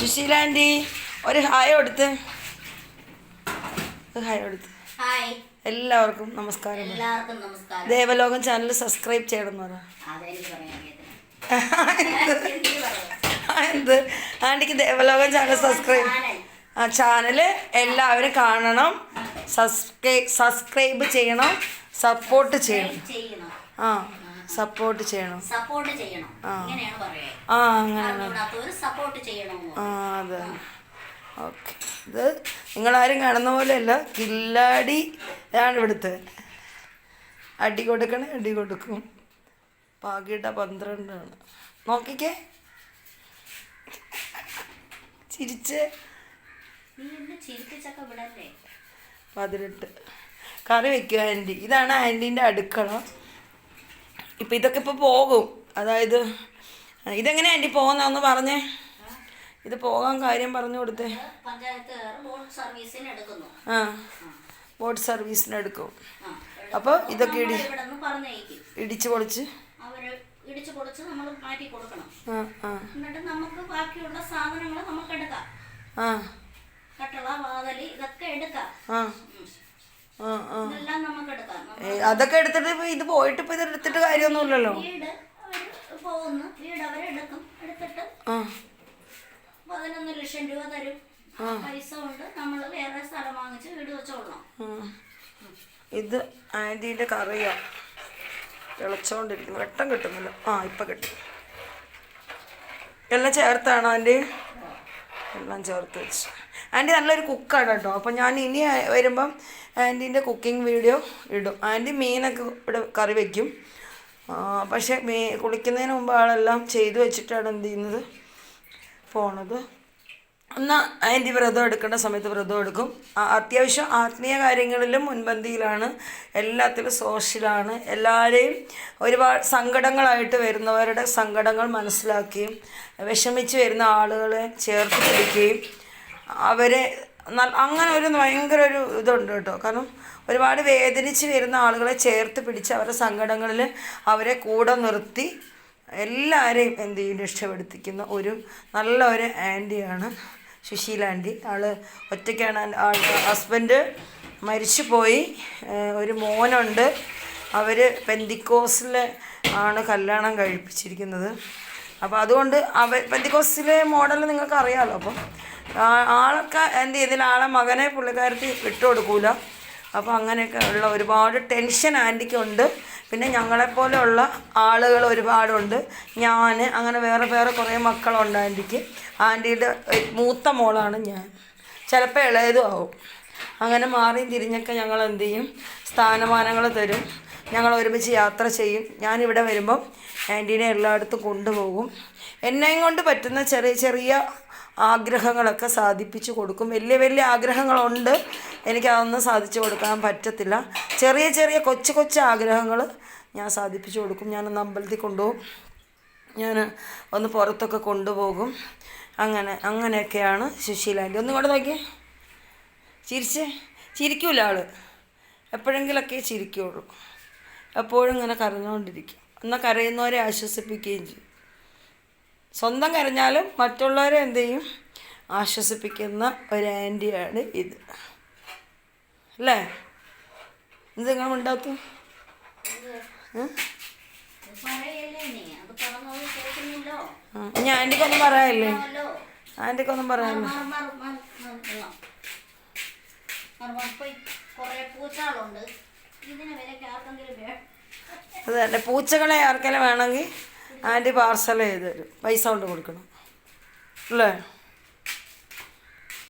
Susheela anti ഒരു hi കൊടുത്ത്. Hi കൊടുത്ത്. എല്ലാവർക്കും നമസ്കാരം. ദേവലോകം ചാനൽ സബ്സ്ക്രൈബ് ചെയ്യണം എന്ന് പറ. എന്ത് ആൻറ്റിക്ക് ദേവലോകം ചാനൽ സബ്സ്ക്രൈബ് ചാനൽ എല്ലാവരും കാണണം, സബ്സ്ക്രൈബ് ചെയ്യണം, സപ്പോർട്ട് ചെയ്യണം. സപ്പോർട്ട് ചെയ്യണം. അതെ. ഓക്കെ. ഇത് നിങ്ങളാരും കാണുന്ന പോലെയല്ല, കില്ലാടി ആണ് ഇവിടുത്തെ. അടി കൊടുക്കണേ അടി കൊടുക്കും. പാകിട്ട 12 ആണ്. നോക്കിക്കേ, ചിരിച്ച് 18. കറി വെക്കുക ആൻറ്റി. ഇതാണ് ആൻറ്റീൻ്റെ അടുക്കള. ഇപ്പം ഇതൊക്കെ ഇപ്പോൾ പോകും. അതായത് ഇതെങ്ങനെ ആൻറ്റി പോകുന്നതെന്ന് പറഞ്ഞേ. ഇത് പോകാൻ കാര്യം പറഞ്ഞു കൊടുത്തേ. ബോട്ട് സർവീസിന് എടുക്കും. അപ്പോൾ ഇതൊക്കെ ഇടിച്ച് പൊളിച്ച് നമ്മൾ മാറ്റി കൊടുക്കണം. എന്നിട്ട് നമുക്ക് ബാക്കിയുള്ള സാധനങ്ങൾ നമുക്ക് എടുക്കാം. കട്ടള, വാതലി ഇതൊക്കെ എടുക്കാം. ഇതെല്ലാം നമുക്ക് എടുക്കാം. അതൊക്കെ എടുത്തിട്ട് ഇത് പോയിട്ട് ഇപ്പൊ ഇത് എടുത്തിട്ട് കാര്യമൊന്നുമില്ലല്ലോ. വീട് പോകുന്നു, വീട് അവരെടുക്കും. എടുത്തിട്ട് 11 ലക്ഷം രൂപ തരും. പൈസ കൊണ്ട് നമ്മൾ വേറെ സ്ഥലം വാങ്ങിച്ച് വീട് വെച്ചോളണം. ഇത് ആൻറ്റീൻ്റെ കറിയാ തിളച്ചോണ്ടിരിക്കുന്നു. വെട്ടം കിട്ടുന്നില്ല. ഇപ്പം കിട്ടും. എല്ലാം ചേർത്താണോ ആൻറ്റി? എല്ലാം ചേർത്ത് വെച്ച്. ആൻറ്റി നല്ലൊരു കുക്കാണ് കേട്ടോ. അപ്പം ഞാൻ ഇനി വരുമ്പം ആൻറ്റീൻ്റെ കുക്കിംഗ് വീഡിയോ ഇടും. ആൻറ്റി മീനൊക്കെ ഇവിടെ കറി വയ്ക്കും. പക്ഷേ കുളിക്കുന്നതിന് മുമ്പ് ആളെല്ലാം ചെയ്തു വെച്ചിട്ടാണ് എന്ത് ചെയ്യുന്നത്, പോണത്. എന്നാൽ ആൻറ്റി വ്രതം എടുക്കേണ്ട സമയത്ത് വ്രതം എടുക്കും. അത്യാവശ്യം ആത്മീയ കാര്യങ്ങളിലും മുൻപന്തിയിലാണ്, എല്ലാത്തിലും സോഷ്യലാണ്. എല്ലാവരെയും ഒരുപാട് സങ്കടങ്ങളായിട്ട് വരുന്നവരുടെ സങ്കടങ്ങൾ മനസ്സിലാക്കുകയും വിഷമിച്ച് വരുന്ന ആളുകളെ ചേർത്ത് പിടിക്കുകയും അവരെ അങ്ങനെ ഒരു ഭയങ്കര ഒരു ഇതുണ്ട് കേട്ടോ. കാരണം ഒരുപാട് വേദനിച്ച് വരുന്ന ആളുകളെ ചേർത്ത് പിടിച്ച് അവരുടെ സങ്കടങ്ങളിൽ അവരെ കൂടെ നിർത്തി എല്ലാവരെയും എന്ത് ചെയ്യും, രക്ഷപ്പെടുത്തിക്കുന്ന ഒരു നല്ല ഒരു ആൻറ്റിയാണ് സുശീല ആൻറ്റി. ഒറ്റയ്ക്കാണ്. ഹസ്ബൻഡ് മരിച്ചു പോയി. ഒരു മോനുണ്ട്. അവർ പെന്തിക്കോസിൽ ആണ് കല്യാണം കഴിപ്പിച്ചിരിക്കുന്നത്. അപ്പോൾ അതുകൊണ്ട് പെന്തിക്കോസിലെ മോഡൽ നിങ്ങൾക്ക് അറിയാമല്ലോ. അപ്പം ആളൊക്കെ എന്ത് ചെയ്തില്ല, ആളെ മകനെ പുള്ളിക്കാരത്തി വിട്ടുകൊടുക്കൂല. അപ്പോൾ അങ്ങനെയൊക്കെ ഉള്ള ഒരുപാട് ടെൻഷൻ ആൻറ്റിക്കുണ്ട്. പിന്നെ ഞങ്ങളെപ്പോലെയുള്ള ആളുകൾ ഒരുപാടുണ്ട്. ഞാൻ അങ്ങനെ വേറെ കുറേ മക്കളുണ്ട് ആൻറ്റിക്ക്. ആൻറ്റിയുടെ മൂത്ത മോളാണ് ഞാൻ. ചിലപ്പോൾ ഇളയതും ആവും. അങ്ങനെ മാറിയും തിരിഞ്ഞൊക്കെ ഞങ്ങൾ എന്ത് ചെയ്യും, സ്ഥാനമാനങ്ങൾ തരും. ഞങ്ങൾ ഒരുമിച്ച് യാത്ര ചെയ്യും. ഞാനിവിടെ വരുമ്പം ആൻറ്റീനെ എല്ലായിടത്തും കൊണ്ടുപോകും. എന്നെയും കൊണ്ട് പറ്റുന്ന ചെറിയ ആഗ്രഹങ്ങളൊക്കെ സാധിപ്പിച്ചു കൊടുക്കും. വലിയ ആഗ്രഹങ്ങളുണ്ട്, എനിക്കതൊന്നും സാധിച്ചു കൊടുക്കാൻ പറ്റത്തില്ല. ചെറിയ കൊച്ചു ആഗ്രഹങ്ങൾ ഞാൻ സാധിപ്പിച്ചു കൊടുക്കും. ഞാനൊന്ന് അമ്പലത്തിൽ കൊണ്ടുപോകും, ഞാൻ ഒന്ന് പുറത്തൊക്കെ കൊണ്ടുപോകും. അങ്ങനെയൊക്കെയാണ് സുശീല ആൻറ്റി. ഒന്നും കൂടെ നോക്കിയേ, ചിരിക്കൂല ആൾ. എപ്പോഴെങ്കിലൊക്കെ ചിരിക്കുകയുള്ളൂ. എപ്പോഴും ഇങ്ങനെ കരഞ്ഞുകൊണ്ടിരിക്കും. എന്നാൽ കരയുന്നവരെ ആശ്വസിപ്പിക്കുകയും ചെയ്യും. സ്വന്തം കരഞ്ഞാലും മറ്റുള്ളവരെ എന്ത് ചെയ്യും, ആശ്വസിപ്പിക്കുന്ന ഒരു ആൻറ്റിയാണ് ഇത്. അല്ലേ? ഇത് നിങ്ങൾ ഉണ്ടാത്തു ഇനി ആൻറ്റിക്കൊന്നും പറയാനില്ലേ? ആൻറ്റിക്കൊന്നും പറയാനില്ല. അത് തന്നെ, പൂച്ചകളെ ആർക്കെങ്കിലും വേണമെങ്കിൽ ആൻറ്റി പാർസൽ ചെയ്ത് തരും. പൈസ കൊണ്ട് കൊടുക്കണം അല്ലേ?